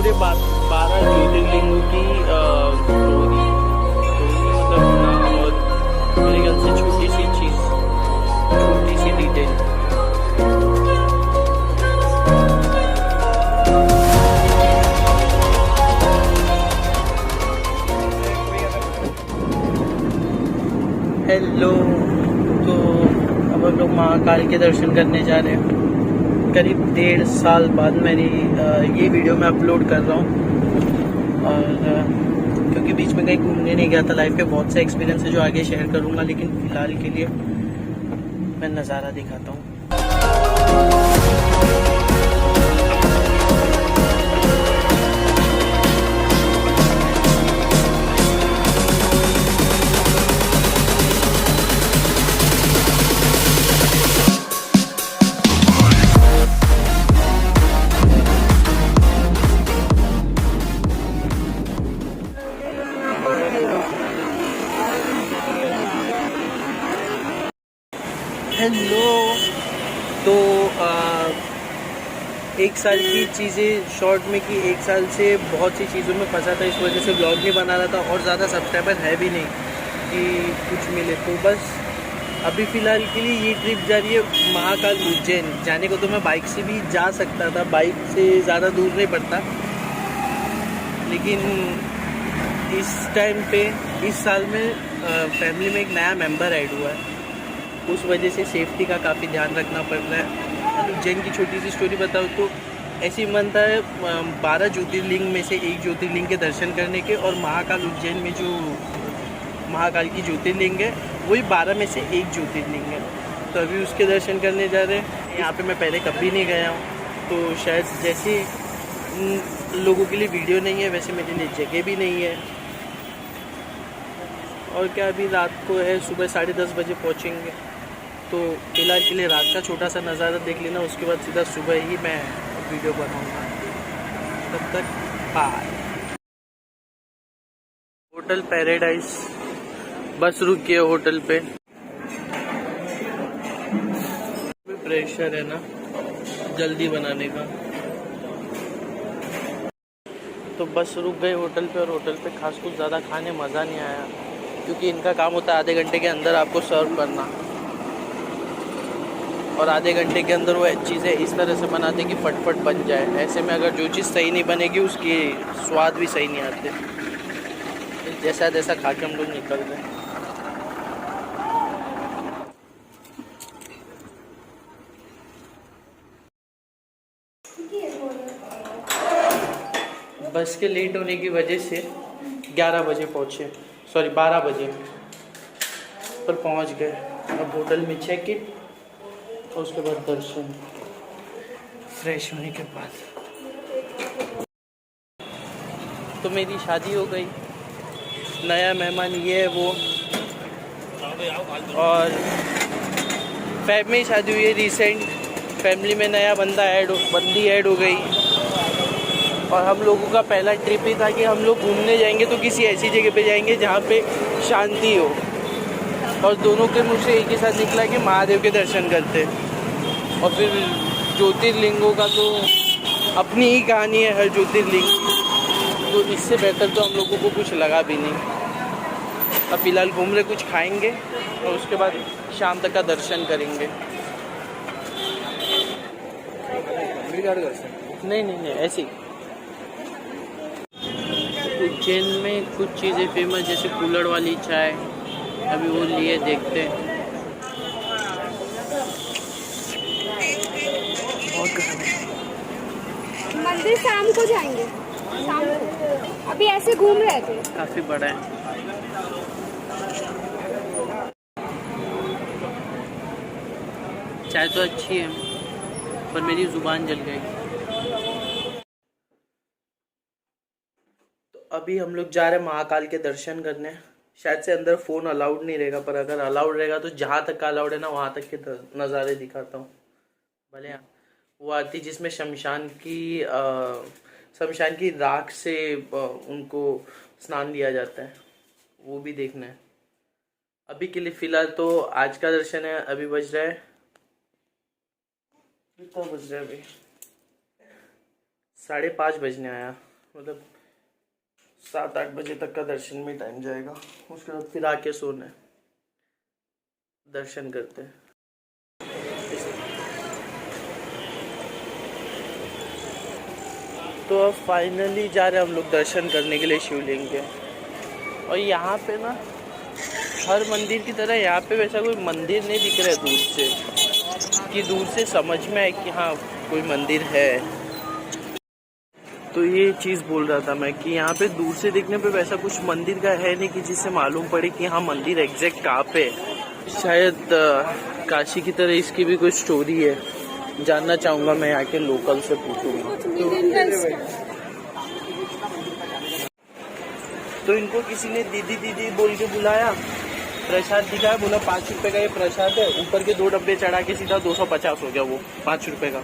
पूरे 12 ज्योतिर्लिंगों की स्टोरी मतलब ना, और मेरे ख्याल से छोटी सी चीज़, छोटी सी डिटेल। हेलो, तो अब हम लोग महाकाल के दर्शन करने जा रहे हैं। करीब 1.5 साल बाद मेरी ये वीडियो मैं अपलोड कर रहा हूँ। और क्योंकि बीच में कहीं घूमने नहीं गया था, लाइफ के बहुत से एक्सपीरियंस है जो आगे शेयर करूँगा, लेकिन फ़िलहाल के लिए मैं नज़ारा दिखाता हूँ। हेलो, तो 1 साल की चीज़ें शॉर्ट में कि 1 साल से बहुत सी चीज़ों में फंसा था, इस वजह से ब्लॉग नहीं बना रहा था और ज़्यादा सब्सक्राइबर है भी नहीं कि कुछ मिले। तो बस अभी फ़िलहाल के लिए ये ट्रिप जा रही है महाकाल उज्जैन। जाने को तो मैं बाइक से भी जा सकता था, बाइक से ज़्यादा दूर नहीं पड़ता, लेकिन इस टाइम पे इस साल में फैमिली में एक नया मेंबर ऐड हुआ है, उस वजह से सेफ्टी का काफ़ी ध्यान रखना पड़ रहा है। उज्जैन की छोटी सी स्टोरी बताऊँ तो ऐसी मन था 12 ज्योतिर्लिंग में से एक ज्योतिर्लिंग के दर्शन करने के, और महाकाल उज्जैन में जो महाकाल की ज्योतिर्लिंग है वही 12 में से एक ज्योतिर्लिंग है। तो अभी उसके दर्शन करने जा रहे हैं। यहाँ पे मैं पहले कभी नहीं गया हूँ, तो शायद जैसे लोगों के लिए वीडियो नहीं है वैसे मेरे लिए जगह भी नहीं है। और क्या, अभी रात को है, सुबह 10:30 बजे पहुँचेंगे। तो फिलहाल के लिए रात का छोटा सा नज़ारा देख लेना, उसके बाद सीधा सुबह ही मैं वीडियो बनाऊंगा। तब तक बाय। होटल पैराडाइज, बस रुकी है होटल पे। प्रेशर है ना जल्दी बनाने का, तो बस रुक गए होटल पे। और होटल पे खास कुछ ज़्यादा खाने मज़ा नहीं आया, क्योंकि इनका काम होता है आधे घंटे के अंदर आपको सर्व करना, और आधे घंटे के अंदर वो चीज़ें इस तरह से बनाते कि फटफट बन जाए। ऐसे में अगर जो चीज़ सही नहीं बनेगी उसकी स्वाद भी सही नहीं आते। जैसा जैसा खा के हम लोग निकल रहे हैं। बस के लेट होने की वजह से 11 बजे पहुँचे, सॉरी 12 बजे पर पहुँच गए। अब होटल में चेक इन और उसके बाद दर्शन, फ्रेश होने के बाद। तो मेरी शादी हो गई, नया मेहमान ये है वो, और फैब में ही शादी हुई है रिसेंट। फैमिली में नया बंदी ऐड हो गई। और हम लोगों का पहला ट्रिप ही था कि हम लोग घूमने जाएंगे तो किसी ऐसी जगह पे जाएंगे जहाँ पे शांति हो। और दोनों के मुँह से एक ही साथ निकला कि महादेव के दर्शन करते। और फिर ज्योतिर्लिंगों का तो अपनी ही कहानी है हर ज्योतिर्लिंग, तो इससे बेहतर तो हम लोगों को कुछ लगा भी नहीं। अब फिलहाल घूम रहे, कुछ खाएंगे और उसके बाद शाम तक का दर्शन करेंगे। नहीं नहीं नहीं, ऐसे ही। उज्जैन में कुछ चीज़ें फेमस, जैसे कुल्हड़ वाली चाय, अभी वो लिए देखते हैं। मंदिर शाम को जाएंगे, शाम को। अभी ऐसे घूम रहे थे। काफ़ी बड़ा है। चाय तो अच्छी है पर मेरी ज़ुबान जल गई। तो अभी हम लोग जा रहे हैं महाकाल के दर्शन करने। शायद से अंदर फ़ोन अलाउड नहीं रहेगा, पर अगर अलाउड रहेगा तो जहाँ तक का अलाउड है ना वहाँ तक के नज़ारे दिखाता हूँ। भले वो आती जिसमें शमशान की राख से उनको स्नान दिया जाता है, वो भी देखना है। अभी के लिए फ़िलहाल तो आज का दर्शन है। अभी बज रहा है, कितना बज रहा है अभी? 5:30 बजने आया। मतलब 7-8 बजे तक का दर्शन में टाइम जाएगा। उसके बाद फिर आके सोना है, दर्शन करते हैं। तो अब फाइनली जा रहे हैं हम लोग दर्शन करने के लिए शिवलिंग के। और यहाँ पे ना हर मंदिर की तरह यहाँ पे वैसा कोई मंदिर नहीं दिख रहा है दूर से, कि दूर से समझ में आए कि हाँ कोई मंदिर है। तो ये चीज़ बोल रहा था मैं कि यहाँ पे दूर से देखने पे वैसा कुछ मंदिर का है नहीं कि जिससे मालूम पड़े कि हाँ मंदिर एग्जैक्ट कहाँ पे है। शायद काशी की तरह इसकी भी कोई स्टोरी है, जानना चाहूँगा मैं, यहाँ के लोकल से पूछूंगा। तो इनको किसी ने दीदी दीदी बोल के बुलाया, प्रसाद दिखाया, बोला 5 रुपए का ये प्रसाद है, ऊपर के 2 डब्बे चढ़ा के सीधा 250 हो गया वो 5 रुपए का।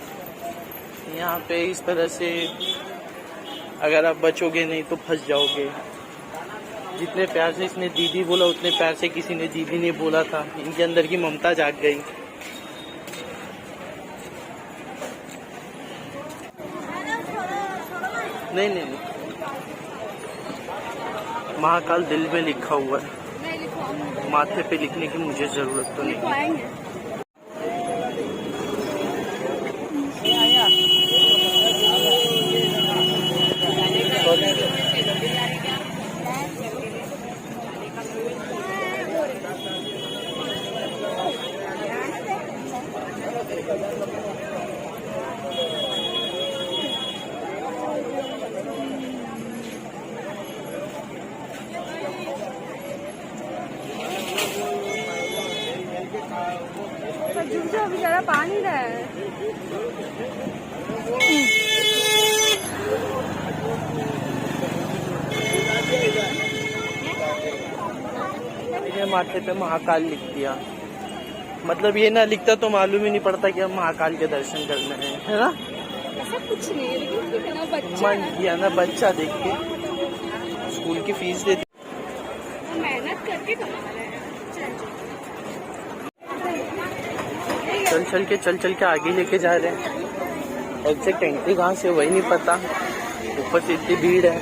यहाँ पे इस तरह से अगर आप बचोगे नहीं तो फंस जाओगे। जितने प्यार से इसने दीदी बोला उतने प्यार से किसी ने दीदी नहीं बोला था। इनके अंदर की ममता जाग गई। नहीं नहीं नहीं, महाकाल दिल में लिखा हुआ है, माथे पे लिखने की मुझे जरूरत तो नहीं। बेचारा पा नहीं रहा है। माथे पे महाकाल लिख दिया, मतलब ये ना लिखता तो मालूम ही नहीं पड़ता कि हम महाकाल के दर्शन करने हैं, है ना। ऐसा कुछ नहीं है, लेकिन मन किया ना बच्चा देख के, स्कूल की फीस दे दी, मेहनत करके कमा रहे हैं। चल चल के आगे लेके जा रहे हैं। एग्जैक्ट एंट्री कहाँ से वही नहीं पता, ऊपर से इतनी भीड़ है।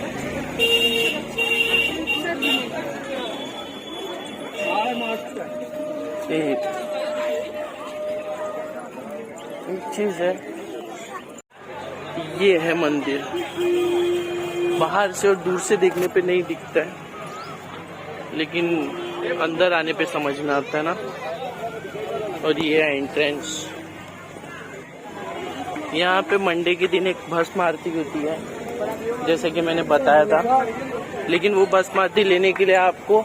एक चीज है, ये है मंदिर, बाहर से और दूर से देखने पे नहीं दिखता है, लेकिन अंदर आने पे समझ में आता है ना। और ये है एंट्रेंस। यहाँ पे मंडे के दिन एक भस्म आरती होती है, जैसे कि मैंने बताया था, लेकिन वो भस्म आरती लेने के लिए आपको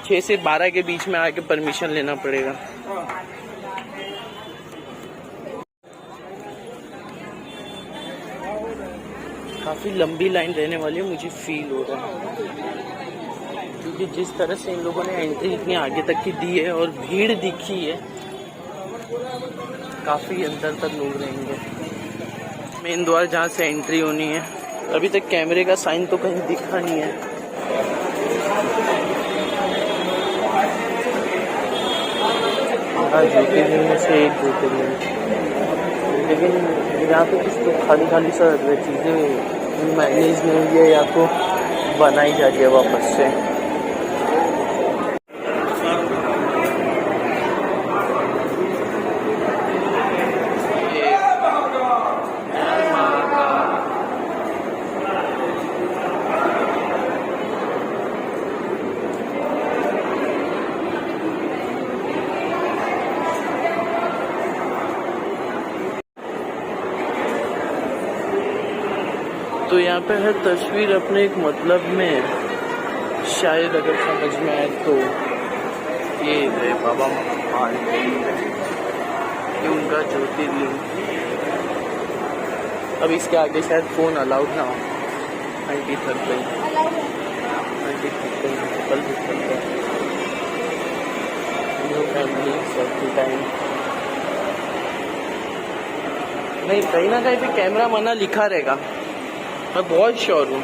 6 से 12 के बीच में आके परमिशन लेना पड़ेगा। काफी लंबी लाइन रहने वाली है, मुझे फील हो रहा है, क्योंकि जिस तरह से इन लोगों ने एंट्री इतनी आगे तक की दी है और भीड़ दिखी है, काफी अंदर तक लोग रहेंगे। मेन द्वार जहाँ से एंट्री होनी है। अभी तक कैमरे का साइन तो कहीं दिखा नहीं है। ज्योतिर्लिंग में से एक ज्योतिर्लिंग, लेकिन यहाँ पे कुछ तो खाली सा चीज़ें मैनेज नहीं हुई है या तो बनाई जा रही है वापस से। तो यहाँ पे हर तस्वीर अपने एक मतलब में, शायद अगर समझ में आए तो। ये है बाबा महाकाल, ये उनका ज्योतिर्लिंग। अब इसके आगे शायद फोन अलाउड ना हो। आंटी थक गई, कल भी थक गई। फैमिली सेल्फी टाइम नहीं, कहीं ना कहीं पे कैमरा मना लिखा रहेगा, मैं बहुत श्योर हूँ।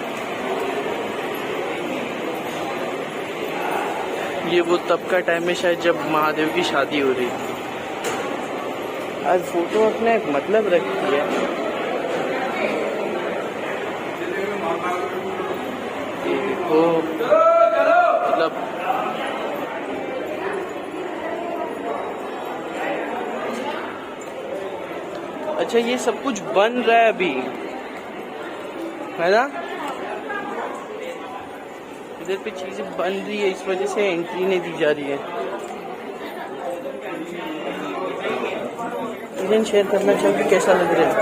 ये वो तब का टाइम है शायद जब महादेव की शादी हो रही थी। आज फोटो अपने मतलब रखी है। देखो मतलब अच्छा ये सब कुछ बन रहा है अभी, है ना? इधर पे चीजें बन रही है, इस वजह से एंट्री नहीं दी जा रही है। स्क्रीन शेयर करना चाहिए, कैसा लग रहा है?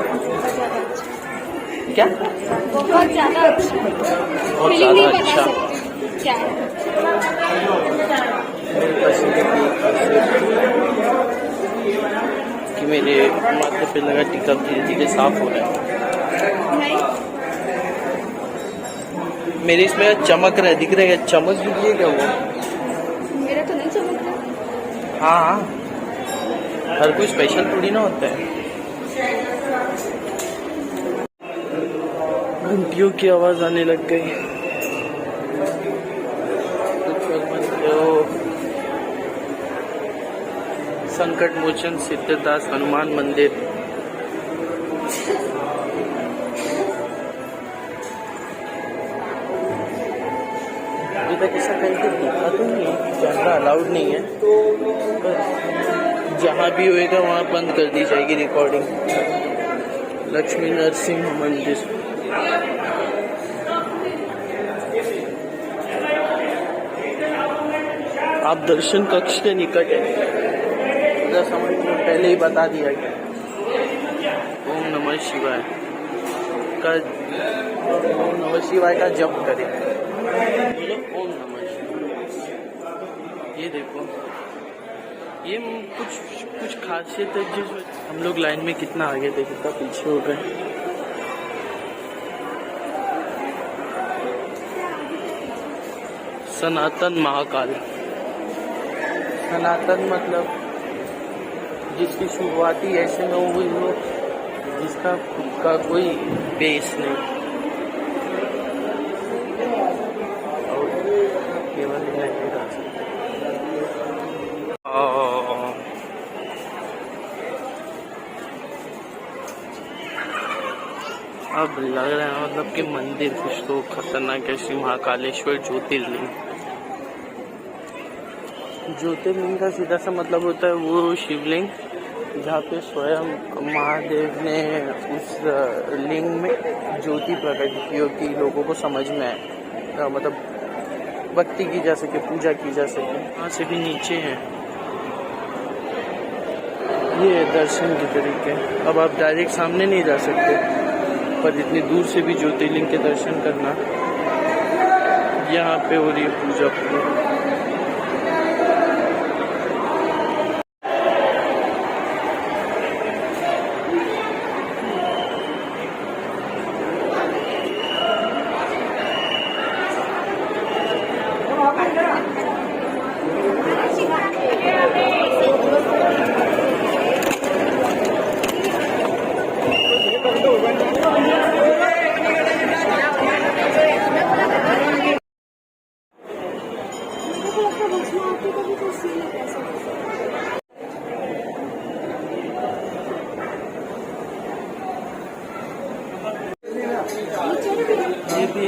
क्या? बहुत ज्यादा अच्छा, बहुत ज्यादा अच्छा। क्या है? कि मेरे माथे पे लगा टीका धीरे धीरे साफ हो रहा है। नहीं, मेरे इसमें चमक रहा है, दिख रहा है, चमक दिख रही है क्या वो? मेरा तो नहीं चमक रहा। हाँ, हर कोई स्पेशल थोड़ी ना होता है। घंटियों की आवाज आने लग गई। संकट मोचन सिद्धदास हनुमान मंदिर। अभी तक ऐसा कहीं पे दिखा तो नहीं है, कैमरा अलाउड नहीं है, पर जहाँ भी होएगा वहाँ बंद कर दी जाएगी रिकॉर्डिंग। लक्ष्मी नरसिंह मंदिर। आप दर्शन कक्ष के निकट है, पूरा समझ में पहले ही बता दिया गया। ओम नमः शिवाय का, ओम नमः शिवाय का जप करें। बोलो ओम नमः शिवाय। ये देखो, ये कुछ खासियत है जो हम लोग लाइन में कितना आगे थे, कितना पीछे हो गए। सनातन महाकाल। सनातन मतलब जिसकी शुरुआत ही ऐसे में हुई हो, जिसका खुद का कोई बेस नहीं, और केवल अब लग रहा है मतलब कि मंदिर कुछ तो खतरनाक है। श्री महाकालेश्वर ज्योतिर्लिंग। ज्योतिर्लिंग का सीधा सा मतलब होता है वो शिवलिंग जहाँ पे स्वयं महादेव ने उस लिंग में ज्योति प्रकट की हो कि लोगों को समझ में आए, मतलब भक्ति की जा सके, पूजा की जा सके। वहाँ से भी नीचे है ये दर्शन के तरीके। अब आप डायरेक्ट सामने नहीं जा सकते, पर इतनी दूर से भी ज्योतिर्लिंग के दर्शन करना। यहाँ पे हो रही है पूजा पूरी। ये भी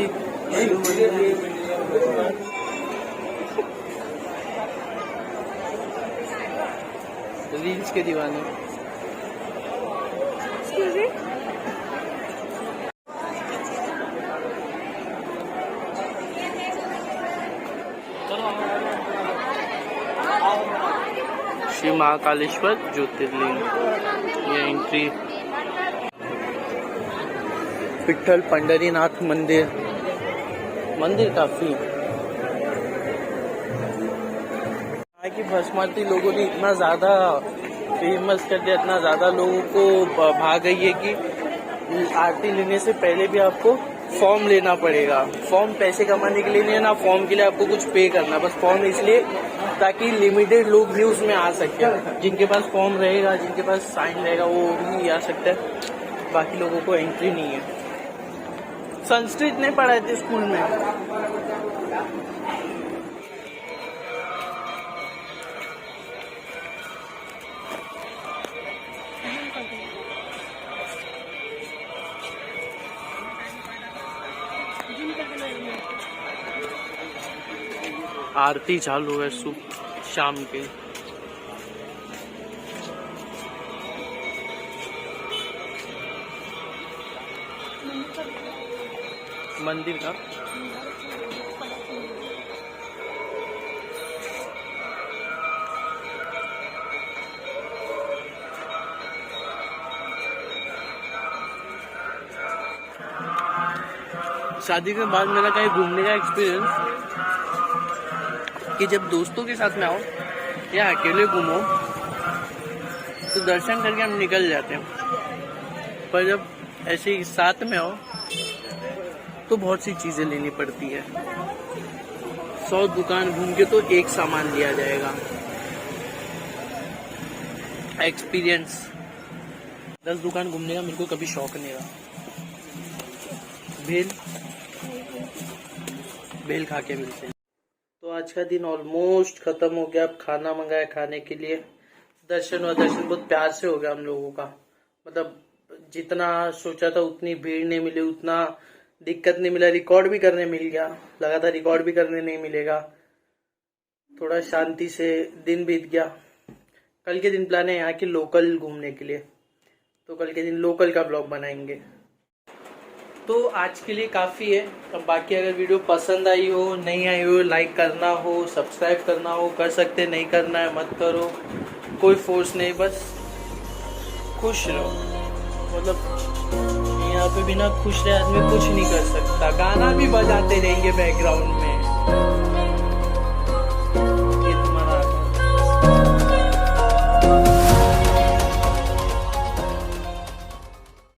शिव मंदिर। रील्स के दीवाने। श्री महाकालेश्वर ज्योतिर्लिंग, ये एंट्री। विठ्ठल पंढरीनाथ मंदिर। मंदिर काफी यहाँ की भस्मारती लोगों ने इतना ज्यादा फेमस कर दिया, इतना ज्यादा लोगों को भाग गई है कि आरती लेने से पहले भी आपको फॉर्म लेना पड़ेगा। फॉर्म पैसे कमाने के लिए नहीं है ना, फॉर्म के लिए आपको कुछ पे करना। बस फॉर्म इसलिए ताकि लिमिटेड लोग भी उसमें आ सके। जिनके पास फॉर्म रहेगा, जिनके पास साइन रहेगा, वो भी आ सकता है, बाकी लोगों को एंट्री नहीं है। संस्कृत नहीं पढ़ाए थे स्कूल में। आरती चालू है शाम के। मंदिर का शादी के बाद मेरा कहीं घूमने का एक्सपीरियंस कि जब दोस्तों के साथ में आओ या अकेले घूमो तो दर्शन करके हम निकल जाते हैं, पर जब ऐसे ही साथ में आओ तो बहुत सी चीजें लेनी पड़ती है। 100 दुकान घूम के तो एक सामान लिया जाएगा। एक्सपीरियंस 10 दुकान घूमने का मेरे को कभी शौक नहीं रहा। भेल खा के मिलते हैं। तो आज का दिन ऑलमोस्ट खत्म हो गया। अब खाना मंगाया खाने के लिए। दर्शन बहुत प्यार से हो गया हम लोगों का। मतलब जितना सोचा था उतनी भीड़ नहीं मिली, उतना दिक्कत नहीं मिला। रिकॉर्ड भी करने मिल गया, लगा था रिकॉर्ड भी करने नहीं मिलेगा। थोड़ा शांति से दिन बीत गया। कल के दिन प्लान है यहाँ के लोकल घूमने के लिए, तो कल के दिन लोकल का ब्लॉग बनाएंगे। तो आज के लिए काफ़ी है। अब बाकी अगर वीडियो पसंद आई हो, नहीं आई हो, लाइक करना हो, सब्सक्राइब करना हो कर सकते, नहीं करना है मत करो, कोई फोर्स नहीं, बस खुश रहो। मतलब यहाँ पे बिना खुश रहे आदमी कुछ नहीं कर सकता। गाना भी बजाते रहेंगे बैकग्राउंड में।